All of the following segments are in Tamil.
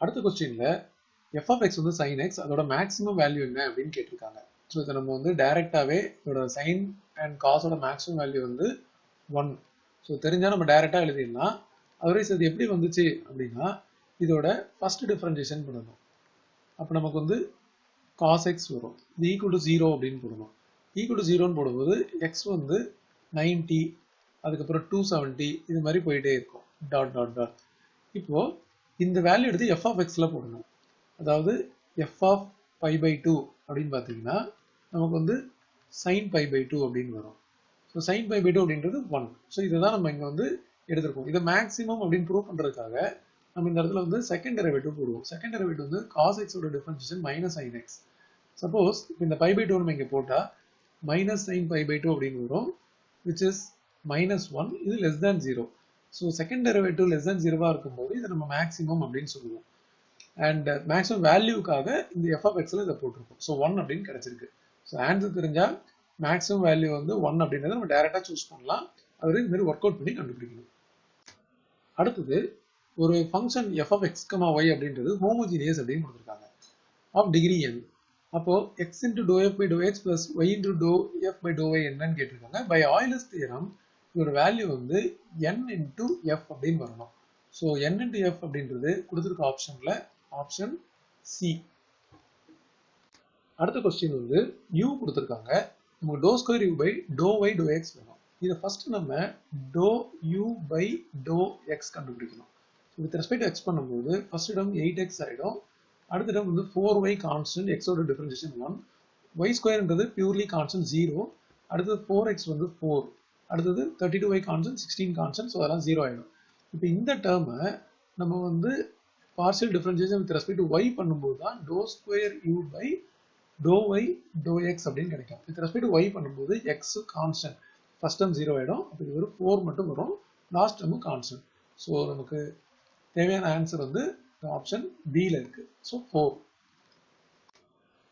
அடுத்த கொஸ்டின்ல f of x வந்து sin x அதோட மேக்ஸிமம் வேல்யூ என்ன அப்படின்னு கேட்டிருக்காங்க. ஸோ இதை நம்ம வந்து டைரெக்டாகவே இதோட சைன் அண்ட் காஸோட மேக்ஸிமம் வேல்யூ வந்து 1. ஸோ தெரிஞ்சால் நம்ம டைரெக்டாக எழுதிடலாம். அதர்வைஸ் இது எப்படி வந்துச்சு அப்படின்னா இதோட ஃபர்ஸ்ட் டிஃபரன்ஷியேஷன் பண்ணணும். அப்போ நமக்கு வந்து cos x வரும். இது ஈக்குவல் டு 0 அப்படின்னு போடணும். ஈக்குவல் டு 0ன்னு போடும்போது x வந்து 90, அதுக்கப்புறம் 270 இது மாதிரி போயிட்டே இருக்கும். Dot dot dot. இப்போ இந்த வேல்யூ எடுத்து f of xல போடணும். அதாவது f of pi by 2 அப்படின்னு பார்த்தீங்கன்னா நமக்கு வந்து sin pi by 2 அப்படின்னு வரும். ஸோ sin pi by 2 அப்படின்றது 1. ஸோ இதை தான் நம்ம இங்கே வந்து எடுத்திருக்கோம். இதை மேக்ஸிமம் அப்படின்னு ப்ரூவ் பண்ணுறதுக்காக நம்ம இந்த இடத்துல வந்து செகண்ட் டெரிவேட்டிவ் போடுவோம். செகண்ட் டெரிவேட்டிவ் வந்து cos x ஓட differentiation minus sin x. Suppose இந்த pi by 2 நம்ம இங்கே போட்டால் மைனஸ் sin pi by 2 அப்படின்னு வரும், which is -1. இது less than 0. So second derivative less than 0 இருக்கும்போது இதை நம்ம மேக்ஸிமம் அப்படின்னு சொல்லுவோம். அண்ட் மேக்ஸிமம் வேல்யூக்காக இந்த f of xல இதை போட்டிருக்கோம். ஸோ 1 அப்படின்னு கிடைச்சிருக்கு. ஸோ ஆன்சர் தெரிஞ்சால் மேக்ஸிமம் வேல்யூ வந்து 1 அப்படின்றத நம்ம டைரெக்டாக சூஸ் பண்ணலாம். அது இந்த மாதிரி ஒர்க் அவுட் பண்ணி கண்டுபிடிக்கணும். அடுத்தது ஒரு function f of x, y அப்படின்றது ஹோமோஜீனியஸ் அப்படின்னு கொடுத்துருக்காங்க. Of degree n. அப்போ x into dou f by dou x plus y into dou f by dou y என்னன்னு கேட்டிருக்காங்க. பை ஆய்லர்ஸ் தியரம் இதோட வேல்யூ வந்து n into f அப்படின்னு வரணும். ஸோ n into f அப்படின்றது கொடுத்துருக்க ஆப்ஷன்ல ஆப்ஷன் சி. அடுத்த கொஸ்டின் வந்து u கொடுத்துருக்காங்க. நமக்கு dou square u by dou y dou x வேணும். இதை ஃபர்ஸ்ட் நம்ம dou u by dou x கண்டுபிடிக்கணும். வித் ரெஸ்பெக்ட் x பண்ணும்போது ஃபர்ஸ்ட் இடம் 8x ஆகிடும். அடுத்த இடம் வந்து 4y கான்ஸ்டன்ட், xோட டிஃபரன்ஷியேஷன் 1, y ஸ்கொயர்ன்றது பியூர்லி கான்ஸ்டன்ட் 0, அடுத்தது 4x வந்து 4, அடுத்தது 32y கான்ஸ்டன்ட், 16 கான்ஸ்டன்ட், ஸோ அதெல்லாம் 0 ஆகிடும். இப்போ இந்த டேர்மை நம்ம வந்து partial differentiation with respect to y பண்ணும்போது தான் dou square u by dou y dou x அப்படின்னு கிடைக்கும். வித் ரெஸ்பெக்ட் டு y பண்ணும்போது x கான்ஸ்டன்ட், ஃபர்ஸ்ட் டேர்ம் 0 ஆகிடும். அப்போ இது ஒரு 4 மட்டும் வரும், லாஸ்ட் டேர்மும் கான்ஸ்டன்ட். ஸோ நமக்கு தேவையான ஆன்சர் வந்து ஆப்ஷன் பியில் இருக்கு. ஸோ 4.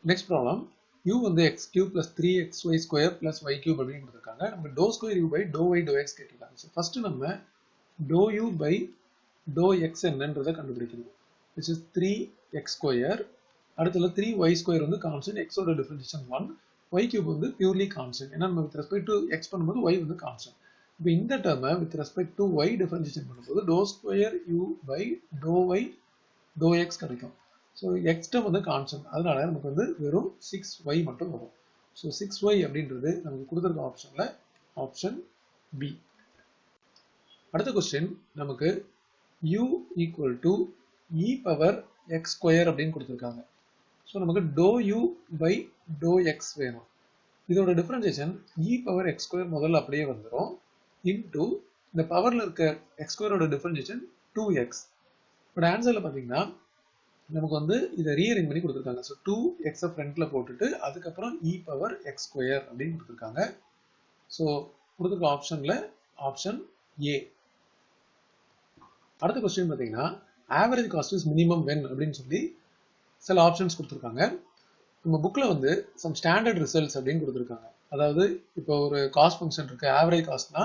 நெக்ஸ்ட் ப்ராப்ளம், u வந்து x cube plus 3xy square plus y cube அப்படின்னு கொடுத்துருக்காங்க. நமக்கு dou square u by dou y dou x கேட்டிருக்காங்க. ஸோ ஃபர்ஸ்ட் நம்ம dou u by dou x என்னன்றதை கண்டுபிடிக்கணும், which is 3x square. அடுத்தது 3y square வந்து கான்ஸ்டன்ட், xோட டிஃபரன்ஷியேஷன் 1, y cube வந்து பியூர்லி கான்ஸ்டன்ட். ஏன்னா நம்ம வித் ரெஸ்பெக்ட் டு x பண்ணும்போது y வந்து கான்ஸ்டன்ட். இப்போ இந்த டேர்மை with respect to y differentiation பண்ணும்போது dou square u by dou y dou x கிடைக்கும். ஸோ x டேர்ம் வந்து கான்ஸ்டன்ட், அதனால நமக்கு வந்து வெறும் 6y மட்டும் வரும். ஸோ 6y அப்படின்றது நமக்கு கொடுத்துருக்க ஆப்ஷன்ல ஆப்ஷன் பி. அடுத்த கொஸ்டின் நமக்கு u equal to e power x square அப்படின்னு கொடுத்துருக்காங்க. ஸோ நமக்கு dou u by dou x வேணும். இதோட differentiation e power x square முதல்ல அப்படியே வந்துடும், இன்டூ இந்த பவர்ல இருக்க x ஸ்கொயரோட டிஃபரன்ஷியேஷன் 2x. பட் ஆன்சர்ல பார்த்தீங்கன்னா நமக்கு வந்து இதை ரீஅரேஞ்ச் பண்ணி கொடுத்துருக்காங்க. ஸோ 2x ஃப்ரண்ட்ல போட்டுட்டு அதுக்கப்புறம் e பவர் x ஸ்கொயர் அப்படின்னு கொடுத்துருக்காங்க. ஸோ கொடுத்துருக்க ஆப்ஷன்ல ஆப்ஷன் ஏ. அடுத்த கொஸ்டின் பார்த்தீங்கன்னா average cost is minimum when அப்படின்னு சொல்லி சில ஆப்ஷன்ஸ் கொடுத்துருக்காங்க. நம்ம புக்கில் வந்து சம் ஸ்டாண்டர்ட் ரிசல்ட்ஸ் அப்படின்னு கொடுத்துருக்காங்க. அதாவது இப்போ ஒரு காஸ்ட் ஃபங்க்ஷன் இருக்கு, ஆவரேஜ் காஸ்ட்னா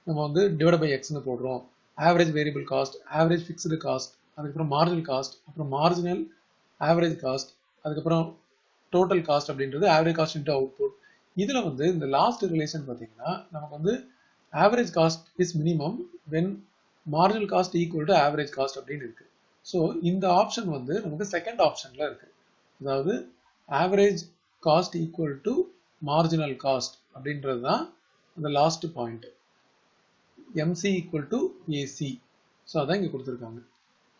நம்ம வந்து டிவைட் பை எக்ஸ்னு போடுறோம். Average variable cost, average fixed cost, அதுக்கப்புறம் மார்ஜினல் காஸ்ட், அப்புறம் மார்ஜினல் ஆவரேஜ் காஸ்ட், அதுக்கப்புறம் டோட்டல் காஸ்ட் அப்படின்றது ஆவரேஜ் காஸ்ட் இன்டு அவுட்புட். இதில் வந்து இந்த லாஸ்ட் ரிலேஷன் பார்த்தீங்கன்னா நமக்கு வந்து average cost is minimum when marginal cost equal to average cost அப்படின்னு இருக்கு. ஸோ இந்த ஆப்ஷன் வந்து நமக்கு செகண்ட் ஆப்ஷன்ல இருக்கு. அதாவது average cost equal to marginal cost அப்படின்றது தான் அந்த last point, MC equal to AC. So அதான் இங்கே கொடுத்துருக்காங்க.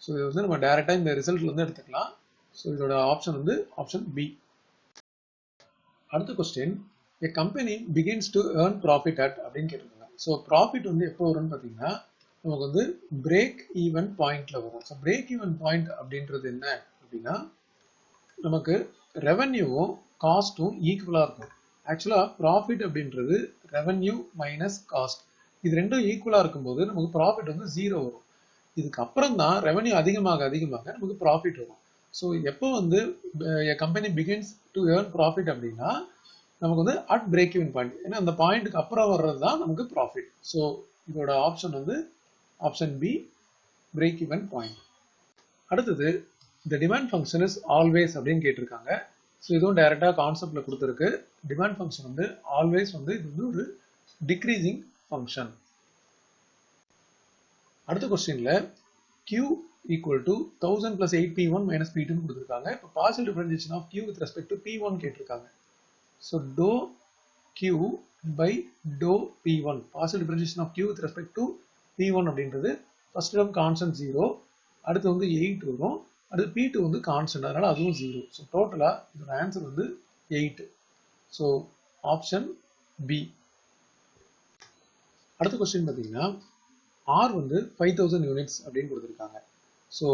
ஸோ இது வந்து நம்ம டைரெக்டாக இந்த ரிசல்ட்ல இருந்து எடுத்துக்கலாம். ஸோ இதோட ஆப்ஷன் வந்து ஆப்ஷன் பி. அடுத்த question, a company begins to earn profit at அப்படின்னு கேட்டிருக்காங்க. ஸோ ப்ராஃபிட் வந்து எப்போ வரும்னு பார்த்தீங்கன்னா நமக்கு வந்து பிரேக் ஈவன் பாயிண்ட்ல வரும். ஸோ பிரேக் ஈவன் பாயிண்ட் அப்படின்றது என்ன அப்படின்னா நமக்கு ரெவன்யூவும் காஸ்ட்டும் ஈக்குவலாக இருக்கும். ஆக்சுவலாக ப்ராஃபிட் அப்படின்றது ரெவன்யூ மைனஸ் காஸ்ட், இது ரெண்டும் ஈக்குவலாக இருக்கும்போது நமக்கு ப்ராஃபிட் வந்து 0 வரும். இதுக்கப்புறம் தான் ரெவன்யூ அதிகமாக அதிகமாக நமக்கு ப்ராஃபிட் வரும். ஸோ எப்போ வந்து company begins to earn profit அப்படின்னா நமக்கு வந்து அட் பிரேக் ஈவன் பாயிண்ட், ஏன்னா அந்த பாயிண்ட்டுக்கு அப்புறம் வர்றது தான் நமக்கு ப்ராஃபிட். ஸோ இதோட ஆப்ஷன் வந்து option B, break even point. அடுத்தது the demand function is always அப்படின்னு கேட்டிருக்காங்க. ஸோ இதுவும் டைரக்டா கான்செப்ட்ல கொடுத்துருக்கு. டிமாண்ட் ஃபங்க்ஷன் வந்து ஆல்வேஸ் வந்து இது வந்து ஒரு டிக்ரீசிங் ஃபங்க்ஷன். அடுத்த கொஸ்டின்ல q equal to 1000 plus 8p1 minus p2 கொடுத்திருக்காங்க. இப்போ partial differentiation of q with respect to p1 கேட்டிருக்காங்க. So dou q by dou p1 partial differentiation of q with respect to p1 அப்படின்றது first term constant 0, அடுத்து வந்து 8 வரும், அடுத்து p2 வந்து constant, அதனால அதுவும் 0. So டோட்டலா இதோட ஆன்சர் வந்து 8. So option B. அடுத்த கொஸ்டின் பார்த்தீங்கன்னா R வந்து 5000 யூனிட்ஸ் அப்படின்னு கொடுத்திருக்காங்க. So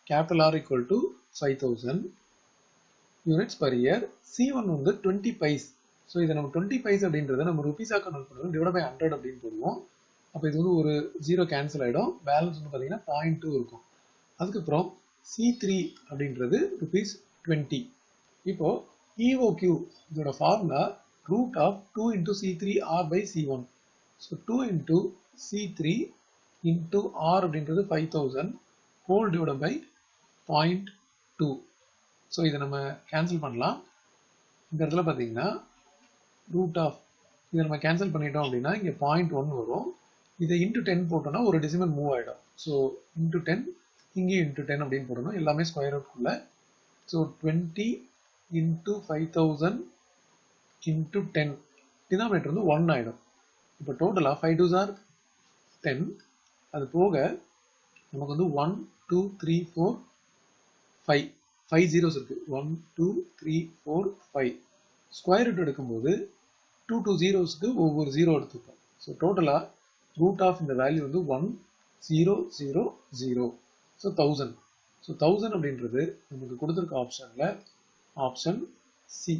capital R equal to 5000 units per year. C1 வந்து 20 பைஸ். ஸோ இதை நம்ம 20 பைஸ் அப்படின்றத நம்ம ருபீஸாக கன்வெர்ட் பண்ணுவோம், டிவைட் பை 100 அப்படின்னு போடுவோம். அப்போ இது வந்து ஒரு 0 கேன்சல் ஆகிடும், பேலன்ஸ் வந்து பார்த்தீங்கன்னா 0.2 இருக்கும். அதுக்கப்புறம் C3 அப்படின்றது rupees 20. இப்போ EOQ இதோட formula root of 2 into C3 R by C1. So 2 into C3 into R அப்படின்றது 5000 whole divided by 0.2. ஸோ இதை நம்ம கேன்சல் பண்ணலாம். இந்த இடத்துல பார்த்தீங்கன்னா ரூட் ஆஃப் இதை நம்ம கேன்சல் பண்ணிட்டோம் அப்படின்னா இங்கே 0.1 வரும். இதை இன்ட்டு 10 போட்டோம்னா ஒரு டெசிமல் மூவ் ஆகிடும். ஸோ இன்ட்டு 10 இங்கேயும் இன்ட்டு 10 அப்படின்னு போடணும், எல்லாமே ஸ்கொயர் ரூட்குள்ள. ஸோ 20 இன்ட்டு 5000 இன்ட்டு 10 டினாமினேட்டர் வந்து 1 ஆகிடும். இப்போ டோட்டலாக 5 2s are 10. அது போக நமக்கு வந்து 1 2 3 4 5 zeros இருக்கு. 1 2 3 4 5 ஸ்கொயர் ரூட் எடுக்கும்போது 2 2 zeros ஒவ்வொரு 0 எடுத்துப்போம். ஸோ டோட்டலாக ரூட் ஆஃப் இந்த வேல்யூ வந்து 1 0 0 0. ஸோ 1000. ஸோ 1000 அப்படின்றது நமக்கு கொடுத்துருக்க ஆப்ஷனில் ஆப்ஷன் சி.